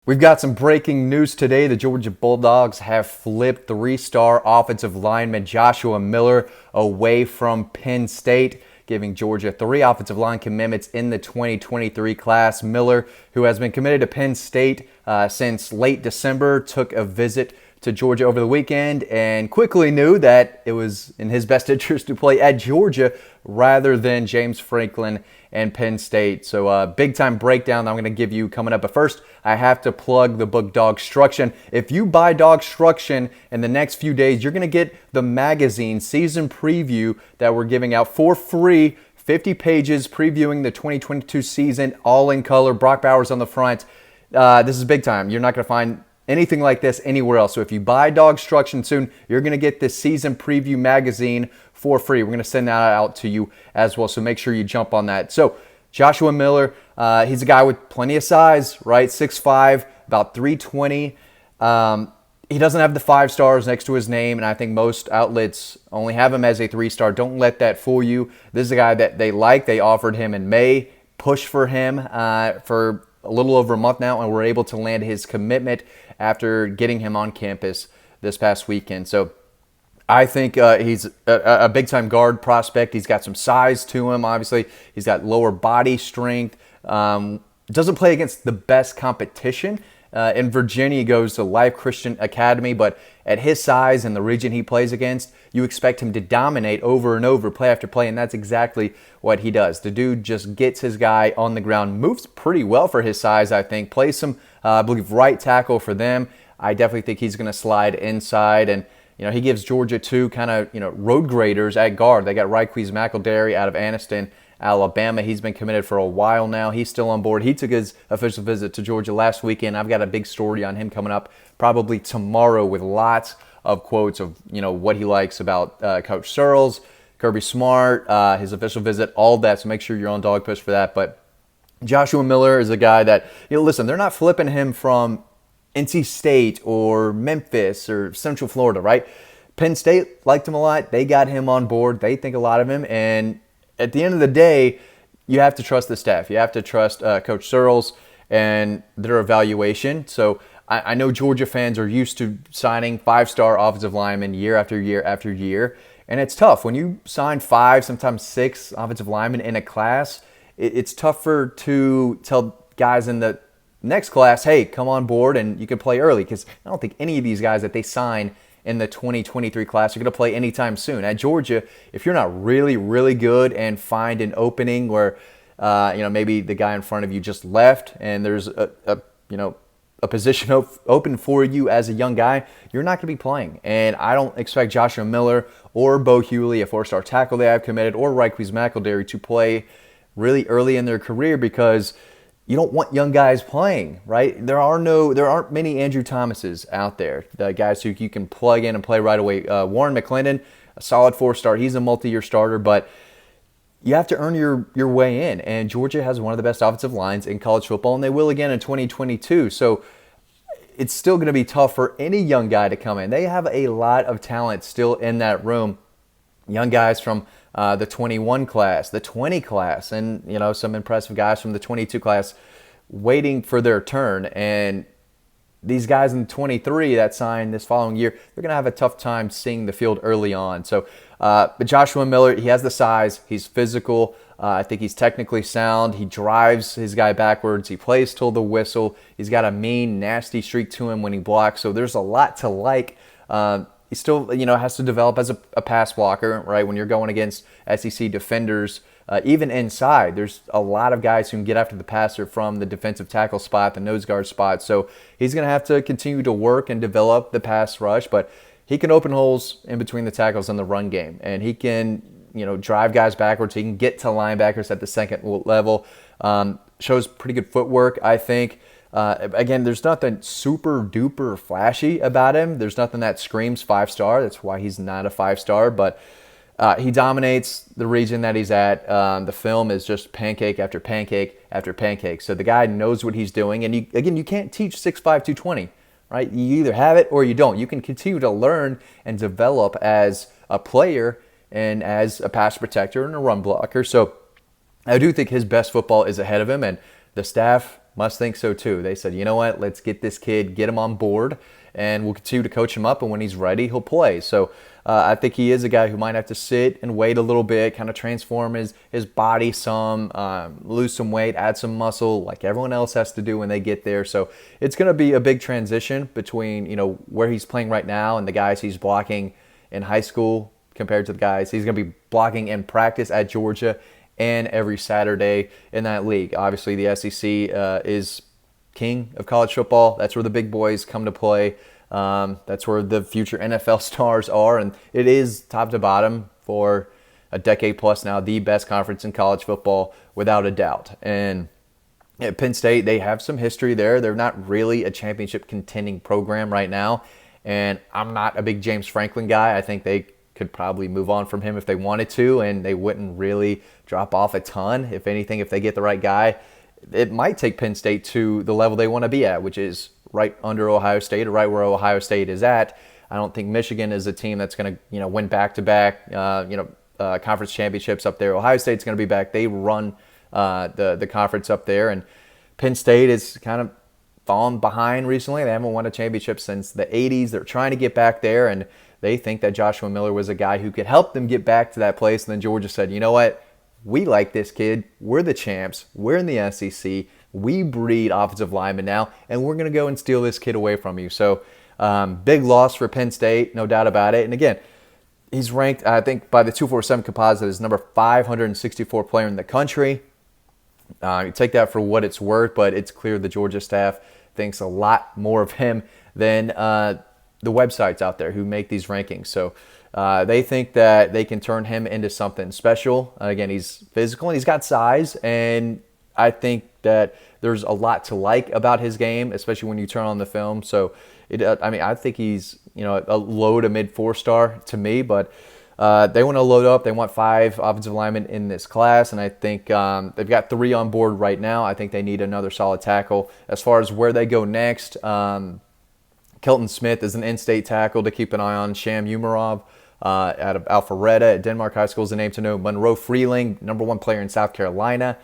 We've got some breaking news today. The Georgia Bulldogs have flipped three-star offensive lineman Joshua Miller away from Penn State, giving Georgia 3 offensive line commitments in the 2023 class. Miller, who has been committed to Penn State since late December, took a visit to Georgia over the weekend and quickly knew that it was in his best interest to play at Georgia rather than James Franklin and Penn State. So big time breakdown I'm going to give you coming up. But first, I have to plug the book DAWGSTRUCTION. If you buy DAWGSTRUCTION in the next few days, you're going to get the magazine season preview that we're giving out for free. 50 pages previewing the 2022 season, all in color. Brock Bowers on the front. This is big time. You're not going to find anything like this anywhere else. So if you buy DAWGSTRUCTION soon, you're going to get this season preview magazine for free. We're going to send that out to you as well, so make sure you jump on that. So Joshua Miller, he's a guy with plenty of size, right? 6'5", about 320. He doesn't have the 5 stars next to his name, and I think most outlets only have him as a 3-star. Don't let that fool you. This is a guy that they like. They offered him in May, pushed for him for a little over a month now, and were able to land his commitment after getting him on campus this past weekend. So I think he's a big-time guard prospect. He's got some size to him, obviously. He's got lower body strength. Doesn't play against the best competition. In Virginia, he goes to Life Christian Academy, but at his size and the region he plays against, you expect him to dominate over and over, play after play, and that's exactly what he does. The dude just gets his guy on the ground, moves pretty well for his size, I think. Plays some, I believe, right tackle for them. I definitely think he's going to slide inside, and he gives Georgia 2 kind of, road graders at guard. They got Ryquise McElderry out of Anniston, Alabama. He's been committed for a while now. He's still on board. He took his official visit to Georgia last weekend. I've got a big story on him coming up probably tomorrow with lots of quotes of, what he likes about Coach Searles, Kirby Smart, his official visit, all that. So make sure you're on Dog Push for that. But Joshua Miller is a guy that, listen, they're not flipping him from NC State or Memphis or Central Florida, right? Penn State liked him a lot. They got him on board. They think a lot of him. And at the end of the day, you have to trust the staff. You have to trust Coach Searles and their evaluation. So I know Georgia fans are used to signing 5-star offensive linemen year after year after year. And it's tough. When you sign 5, sometimes 6 offensive linemen in a class, it's tougher to tell guys in the next class, hey, come on board and you can play early, because I don't think any of these guys that they sign in the 2023 class are going to play anytime soon. At Georgia, if you're not really, really good and find an opening where, maybe the guy in front of you just left and there's a position open for you as a young guy, you're not going to be playing. And I don't expect Joshua Miller or Bo Hewley, a 4-star tackle they have committed, or Ryquise McElderry to play really early in their career, because you don't want young guys playing, right? There aren't many Andrew Thomases out there, the guys who you can plug in and play right away. Warren McClendon, a solid 4-star. He's a multi-year starter, but you have to earn your way in. And Georgia has one of the best offensive lines in college football, and they will again in 2022. So it's still going to be tough for any young guy to come in. They have a lot of talent still in that room. Young guys from the 21 class, the 20 class, and some impressive guys from the 22 class waiting for their turn. And these guys in 23 that signed this following year, they're going to have a tough time seeing the field early on. So, but Joshua Miller, he has the size, he's physical. I think he's technically sound. He drives his guy backwards. He plays till the whistle. He's got a mean, nasty streak to him when he blocks. So there's a lot to like. He still, has to develop as a pass blocker, right? When you're going against SEC defenders, even inside, there's a lot of guys who can get after the passer from the defensive tackle spot, the nose guard spot. So he's going to have to continue to work and develop the pass rush, but he can open holes in between the tackles in the run game, and he can, drive guys backwards. He can get to linebackers at the second level. Shows pretty good footwork, I think. Again, there's nothing super duper flashy about him. There's nothing that screams 5-star. That's why he's not a 5-star, but he dominates the region that he's at. The film is just pancake after pancake after pancake. So the guy knows what he's doing. And you can't teach 6'5", 220, right? You either have it or you don't. You can continue to learn and develop as a player and as a pass protector and a run blocker. So I do think his best football is ahead of him, and the staff must think so too. They said, you know what, let's get this kid, get him on board, and we'll continue to coach him up, and when he's ready, he'll play. So I think he is a guy who might have to sit and wait a little bit, kind of transform his body some, lose some weight, add some muscle like everyone else has to do when they get there. So it's going to be a big transition between, you know, where he's playing right now and the guys he's blocking in high school compared to the guys he's going to be blocking in practice at Georgia and every Saturday in that league. Obviously, the SEC is king of college football. That's where the big boys come to play. That's where the future NFL stars are, and it is top to bottom for a decade plus now the best conference in college football without a doubt. And at Penn State, they have some history there. They're not really a championship contending program right now, and I'm not a big James Franklin guy. I think they could probably move on from him if they wanted to, and they wouldn't really drop off a ton. If anything, if they get the right guy, it might take Penn State to the level they want to be at, which is right under Ohio State, or right where Ohio State is at. I don't think Michigan is a team that's going to, you know, win back-to-back, conference championships up there. Ohio State's going to be back. They run the conference up there, and Penn State is kind of fallen behind recently. They haven't won a championship since the 80s. They're trying to get back there, and they think that Joshua Miller was a guy who could help them get back to that place. And then Georgia said, you know what? We like this kid. We're the champs. We're in the SEC. We breed offensive linemen now, and we're going to go and steal this kid away from you. So big loss for Penn State, no doubt about it. And again, he's ranked, I think, by the 247 composite as number 564 player in the country. You take that for what it's worth, but it's clear the Georgia staff thinks a lot more of him than the websites out there who make these rankings. So they think that they can turn him into something special. Again, he's physical and he's got size, and I think that there's a lot to like about his game, especially when you turn on the film. So, I think he's, you know, a low to mid 4-star to me, but they want to load up. They want 5 offensive linemen in this class, and I think they've got 3 on board right now. I think they need another solid tackle. As far as where they go next, Kelton Smith is an in-state tackle to keep an eye on. Sham Umarov out of Alpharetta at Denmark High School is a name to know. Monroe Freeling, number 1 player in South Carolina.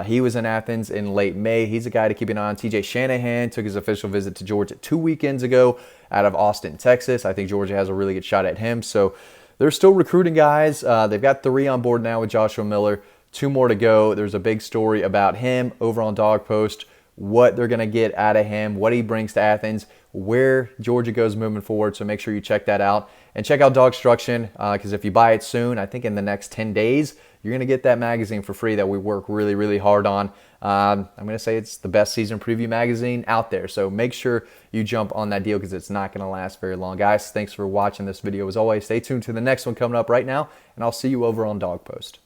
He was in Athens in late May. He's a guy to keep an eye on. TJ Shanahan took his official visit to Georgia 2 weekends ago out of Austin, Texas. I think Georgia has a really good shot at him. So they're still recruiting guys. They've got 3 on board now with Joshua Miller. 2 more to go. There's a big story about him over on Dog Post, what they're going to get out of him, what he brings to Athens, where Georgia goes moving forward. So make sure you check that out. And check out DAWGSTRUCTION, because if you buy it soon, I think in the next 10 days, you're going to get that magazine for free that we work really, really hard on. I'm going to say it's the best season preview magazine out there. So make sure you jump on that deal because it's not going to last very long. Guys, thanks for watching this video. As always, stay tuned to the next one coming up right now, and I'll see you over on Dog Post.